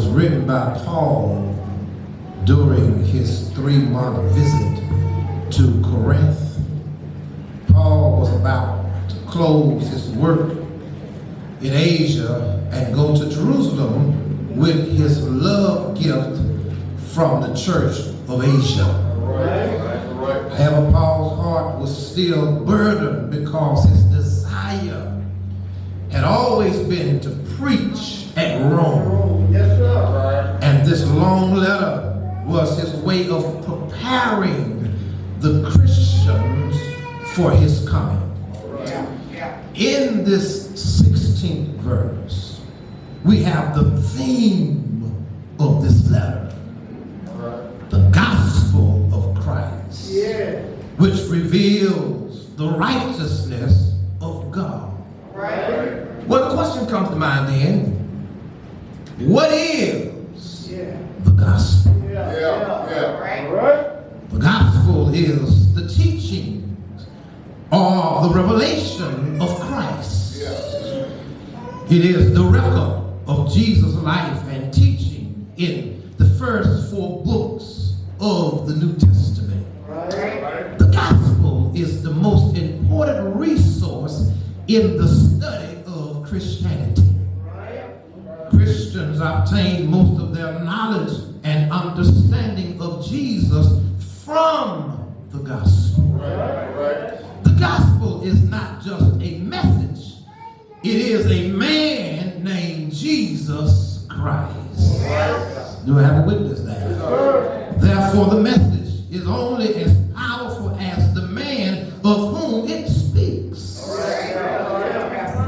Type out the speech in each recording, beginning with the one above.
written by Paul during his 3-month visit to Corinth. Paul was about to close his work in Asia and go to Jerusalem with his love gift from the Church of Asia. However, Paul's heart was still burdened because his desire had always been to preach at Rome. And this long letter was his way of preparing the Christians for his coming. In this 16th verse, we have the theme of this letter, the gospel of Christ, which reveals the righteousness of God. Well, the question comes to mind then, what is the gospel? The gospel is the teaching or the revelation of Christ. It is the record of Jesus' life and teaching in the first 4 books of the New Testament. The gospel is the most important resource in the study of Christianity. Christians obtain most of their knowledge and understanding of Jesus from the gospel. The gospel is not just a message, it is a man named Jesus Christ. Do I have a witness there? Therefore, the message is only as powerful as the man of whom it speaks.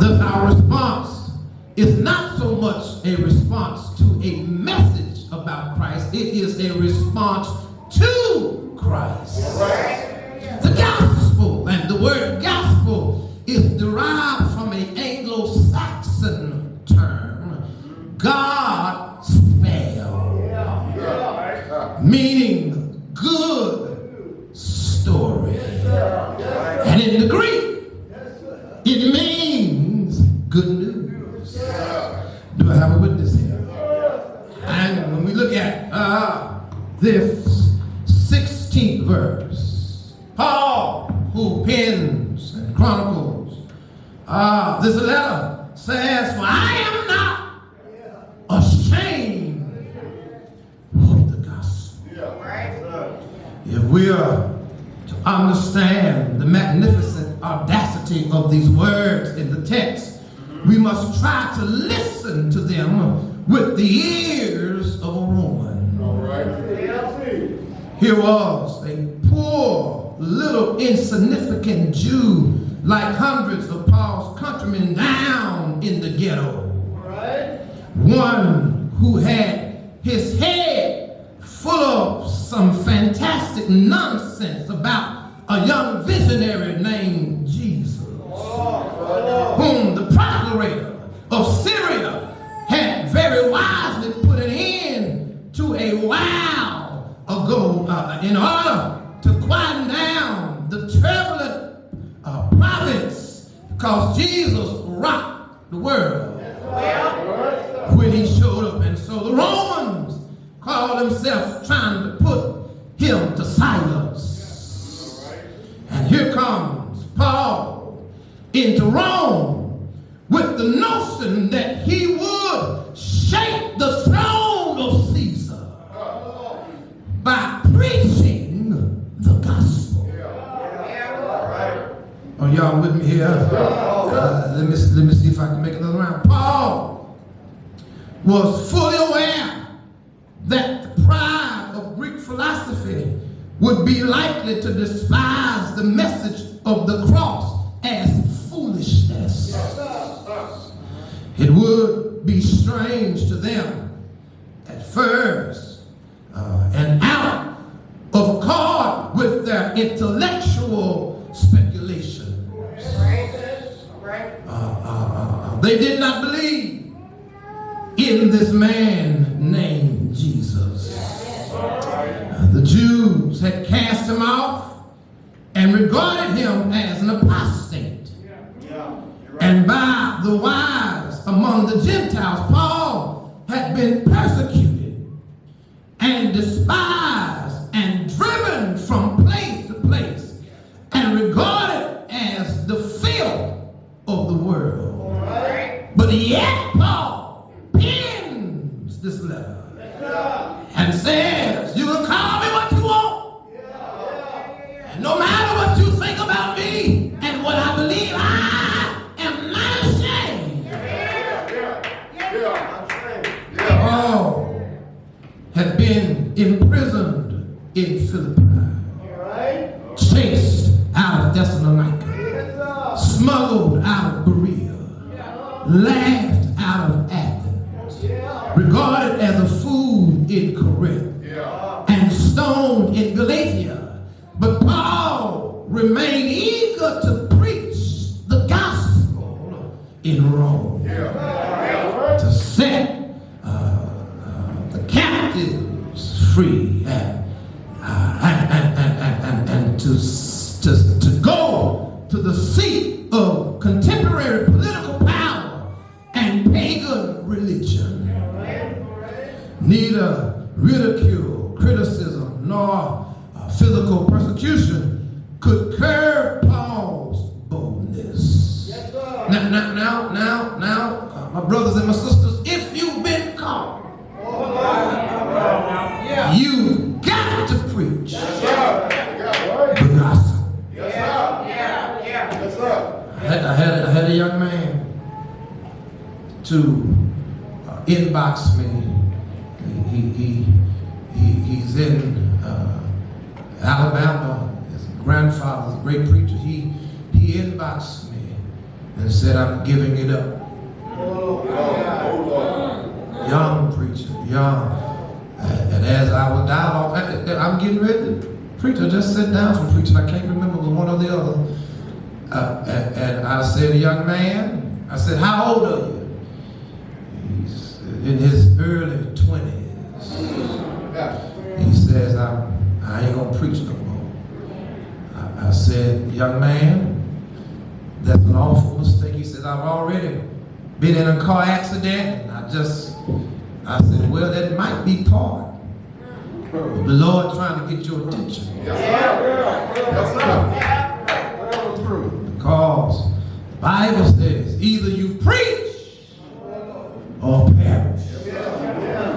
Thus, our response is not so much a response to a message about Christ, it is a response to Christ. The gospel, and the word gospel is derived from an Anglo-Saxon term, God spell, meaning good story. And in the Greek, it means good news. Do I have a witness here? And when we look at this 16th verse, Paul, who pens and chronicles this letter, says, "For I am not ashamed of the gospel." If we are to understand the magnificent audacity of these words in the text, we must try to listen to them with the ears of a Roman. Here was a poor, little, insignificant Jew, like hundreds of Paul's countrymen down in the ghetto. One who had his head full of some fantastic nonsense about a young visionary named Jesus, whom the procurator of Syria had very wisely put an end to a while ago in order to quieten down the turbulent province, because Jesus rocked the world when he showed up. And so the Romans called themselves trying to put him to silence. And here comes Paul into Rome with the notion that he would shake the throne of Caesar by preaching the gospel. Are y'all with me here? Let me see if I can make another round. Paul was fully aware that the pride of Greek philosophy would be likely to despise the message of the cross as foolishness. It would be strange to them at first and out of accord with their intellectual speculations. They did not believe in this man named Jesus. The Jews had cast him off and regarded him as an apostate. And by the wise among the Gentiles, Paul had been persecuted and despised and driven from place to place and regarded as the filth of the world. But yet Paul pens this letter and says, you can call me what you want. And no matter what you think about me and what I believe, I am not ashamed. Paul had been imprisoned in Philippi, chased out of Thessalonica, smuggled out of Berea, laughed out of Athens, regarded as a fool in Corinth, and stoned in Galatia. But Paul remained eager to preach the gospel in Rome, to set the captives free and to go to the seat of contemporary political power and pagan religion. Neither ridicule, criticism, nor physical persecution could curb Paul's boldness. Now, my brothers and my sisters, if you've been called, you've got to preach the gospel. I had a young man to inbox me. He's in Alabama. His grandfather's a great preacher. He inboxed me and said, I'm giving it up. Young preacher, young. And as I was dialogue, I'm getting ready to preach. I just sat down from preaching. I can't remember one or the other. And I said, young man, I said, how old are you? He's in his early 20s. He says, I ain't gonna preach no more. I said, young man, that's an awful mistake. He says, I've already been in a car accident. And I said, well, that might be part of the Lord trying to get your attention. Because the Bible says, either you preach or perish.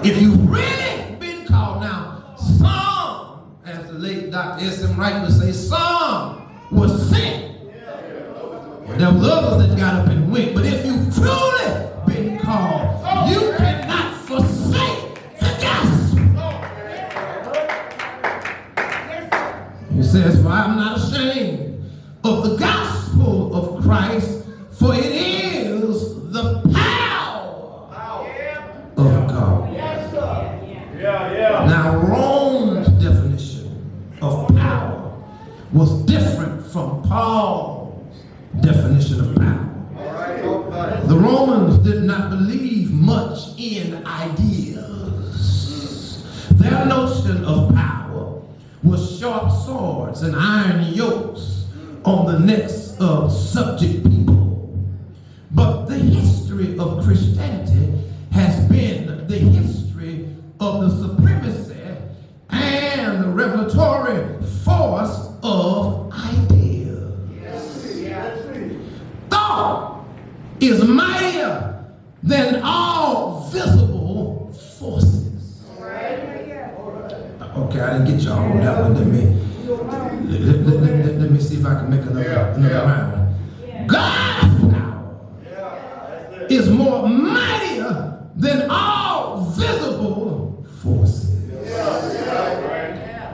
If you've really been called now, some, as the late Dr. S.M. Wright would say, some were sent. There was others that got up and went. But if you've truly been called, you cannot forsake the gospel. He says, for I'm not ashamed of the gospel of Christ, for it is the power of God. Now, Rome's definition of power was different from Paul's definition of power. The Romans did not believe much in ideas. Their notion of power was sharp swords and iron yokes on the necks of subject people. But the history of Christianity has been the history of the supremacy and the revelatory force of ideas. Thought is mightier than all visible forces. Okay, I didn't get y'all on that one. Let me see if I can make another round. God's power is more mightier than all visible forces.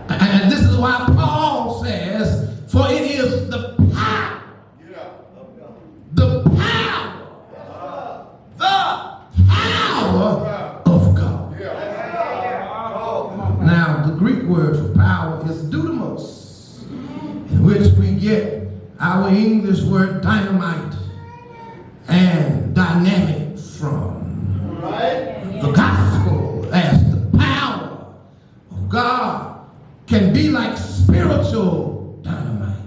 And this is why Paul says, for it is the power of God. Now, the Greek word for power is dunamis, in which we get our English word dynamite and dynamic from. The gospel as the power of God can be like spiritual dynamite.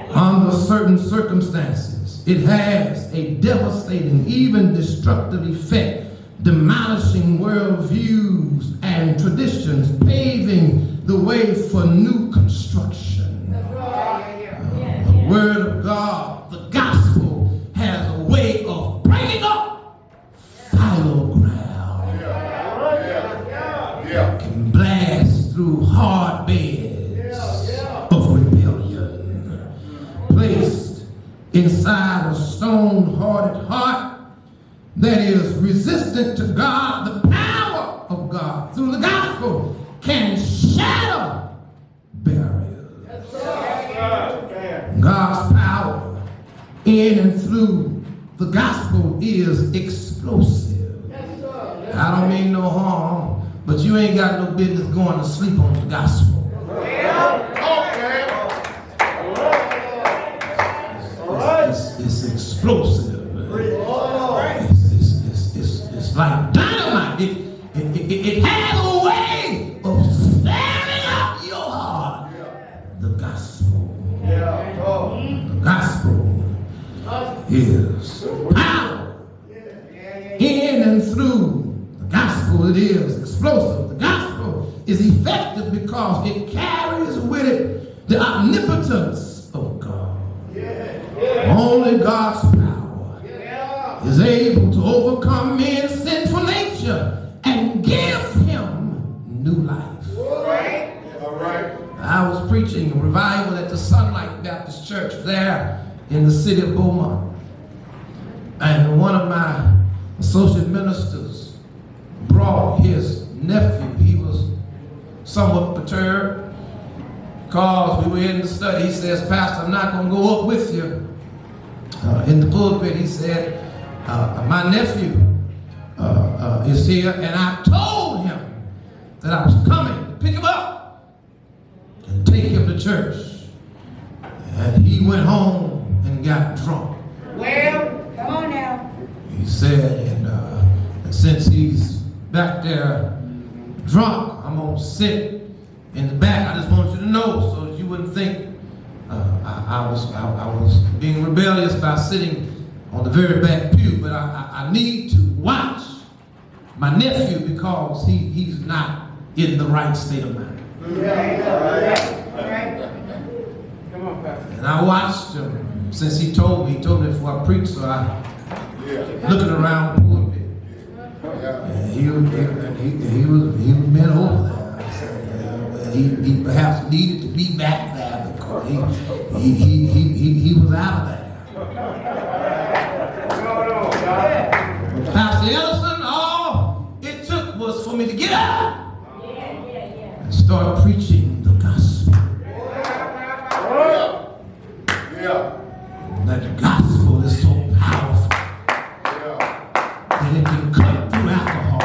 Under certain circumstances, it has a devastating, even destructive effect demolishing worldviews and traditions, paving the way for new construction. The Word of God, the gospel, has a way of breaking up fallow ground. It can blast through hard beds of rebellion, placed inside a stone-hearted heart that is resistant to God. The power of God through the gospel can shatter barriers. God's power in and through the gospel is explosive. I don't mean no harm, but you ain't got no business going to sleep on the gospel. It's explosive. It's like dynamite. It has a way of stirring up your heart. The gospel. The gospel is power. In and through the gospel, it is explosive. The gospel is effective because it carries with it the omnipotence of God. Only God's power is able to overcome man's sinful nature and give him new life. I was preaching a revival at the Sunlight Baptist Church there in the city of Beaumont. And one of my associate ministers brought his nephew. He was somewhat perturbed because we were in the study. He says, "Pastor, I'm not going to go up with you." In the pulpit, he said, "My nephew is here, and I told him that I was coming to pick him up and take him to church." And he went home and got drunk. Well, come on now. He said, and since he's back there drunk, I'm going to sit in the back. I just want you to know so that you wouldn't think I was being rebellious by sitting on the very back pew, but I need to watch my nephew because he's not in the right state of mind. Come on, Pastor. And I watched him since he told me before I preached, so I looking around the pulpit. And he was bent over there. He perhaps needed to be back there because he was out of there. Pastor Ellison, all it took was for me to get up and start preaching the gospel. And that gospel is so powerful that it can cut through alcohol.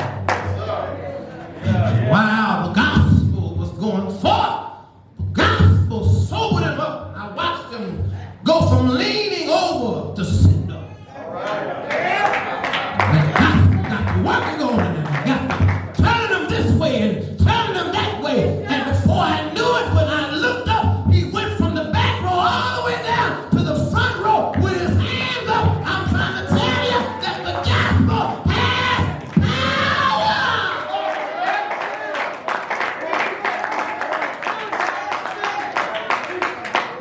And while the gospel was going forth, the gospel sobered him up. And I watched him go from leaning over to sitting up. And that gospel got to working on him. And got to turning him this way and turning him that way. And before I knew it, when I looked up, he went from the back row all the way down to the front row with his hands up. I'm trying to tell you that the gospel has power.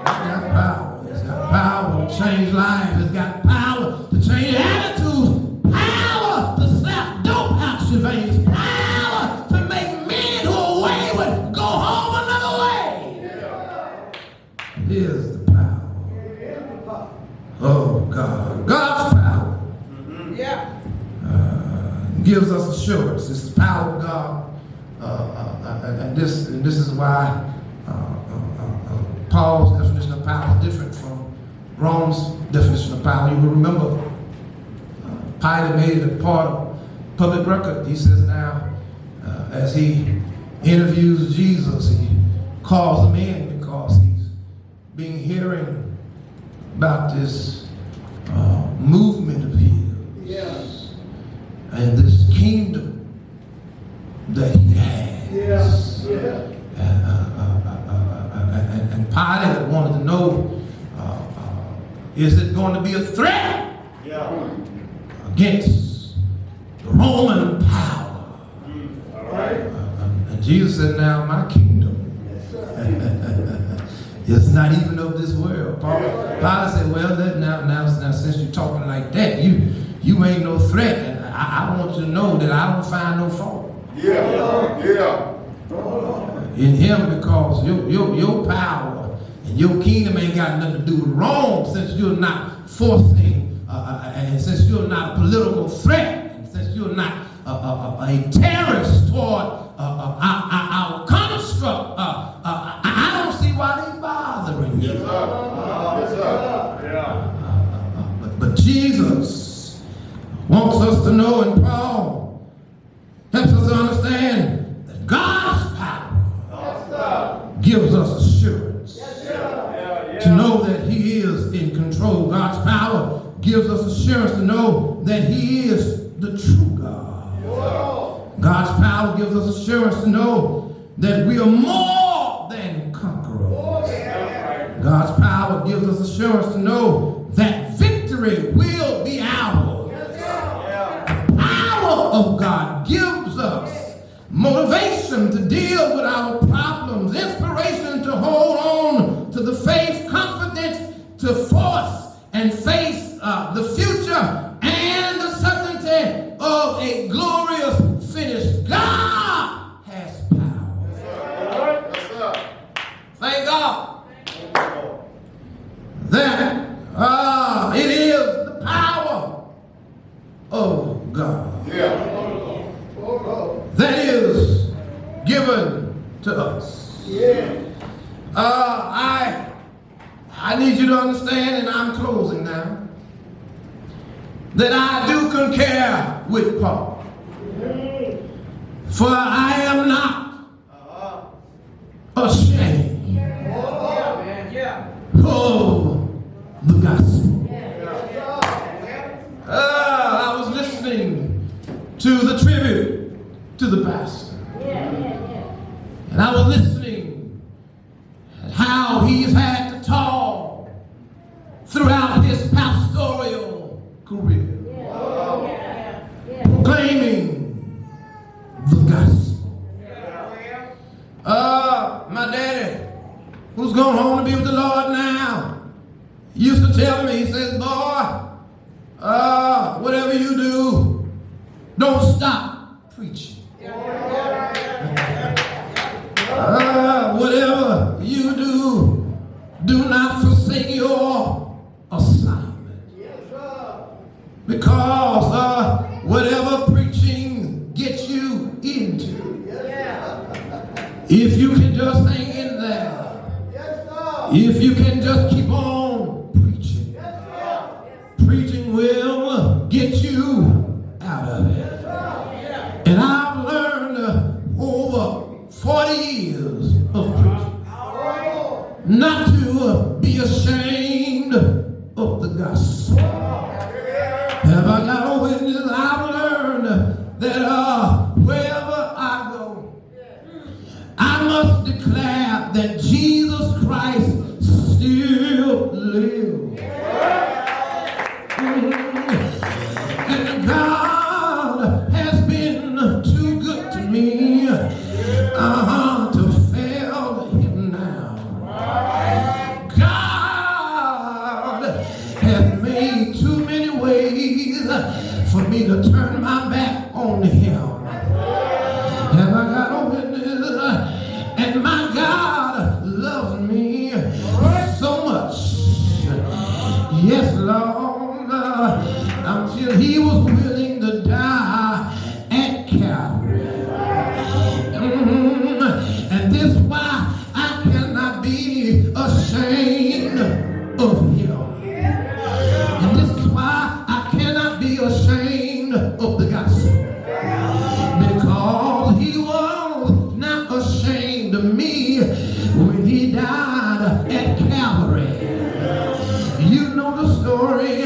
It's got power. It's got power to change lives. It's got power to change attitudes. Power to slap dope out your veins. Power to make men who are wayward go home another way. It is the power. Oh God. God's power gives us assurance. It's the power of God. And this is why Paul's definition of power is different from Rome's definition of power. You will remember Pilate made it a part of public record. He says now, as he interviews Jesus, he calls him in because he's been hearing about this movement of his and this kingdom that he has. And Pilate wanted to know, is it going to be a threat against the Roman power. All right. And Jesus said, now my kingdom is not even of this world. Paul said, well, now since you're talking like that, you ain't no threat. And I want you to know that I don't find no fault in him, because your power and your kingdom ain't got nothing to do with Rome, since you're not forcing, and since you're not a political threat, and since you're not a terrorist toward our construct. I don't see why they bothering you. Yes, sir. Yeah. But Jesus wants us to know, and Paul helps us to understand that God's power gives us assurance to know that He is in control. God's power gives us assurance to know that He is the true God. God's power gives us assurance to know that we are more than conquerors. God's power gives us assurance to know that victory will be ours. The power of God gives us motivation to deal with our problems, inspiration to hold on to the faith, confidence to force and face the future, and the certainty of a glorious finish. God has power. Thank God that it is the power of God that is given to us. I need you to understand, and I'm closing now, that I do concur with Paul. For I am not ashamed of the gospel. I was listening to the tribute to the pastor. And I was listening at how he's had to talk throughout his pastoral career, proclaiming the gospel. My daddy, who's gone home to be with the Lord now, used to tell me, he says, boy, whatever you do, don't stop preaching. Whatever you do, do not forsake your assignment. Because whatever preaching gets you into, if you can just hang in there, if you can just keep on preaching, preaching will get you out of it. And I've learned over 40 years of preaching not to be ashamed of the gospel. Have I got a witness? I've learned that wherever I go, I must declare that Jesus Christ still lives. And God has been too good to me to fail Him now. God has made too many ways for me to turn my back on Him. Have I got a witness? And my God loves me so much. Yes, Lord, until He was willing to die at Calvary. And this is why I cannot be ashamed of Him. And this is why I cannot be ashamed of the gospel. Because He was not ashamed of me when He died at Calvary. You know the story.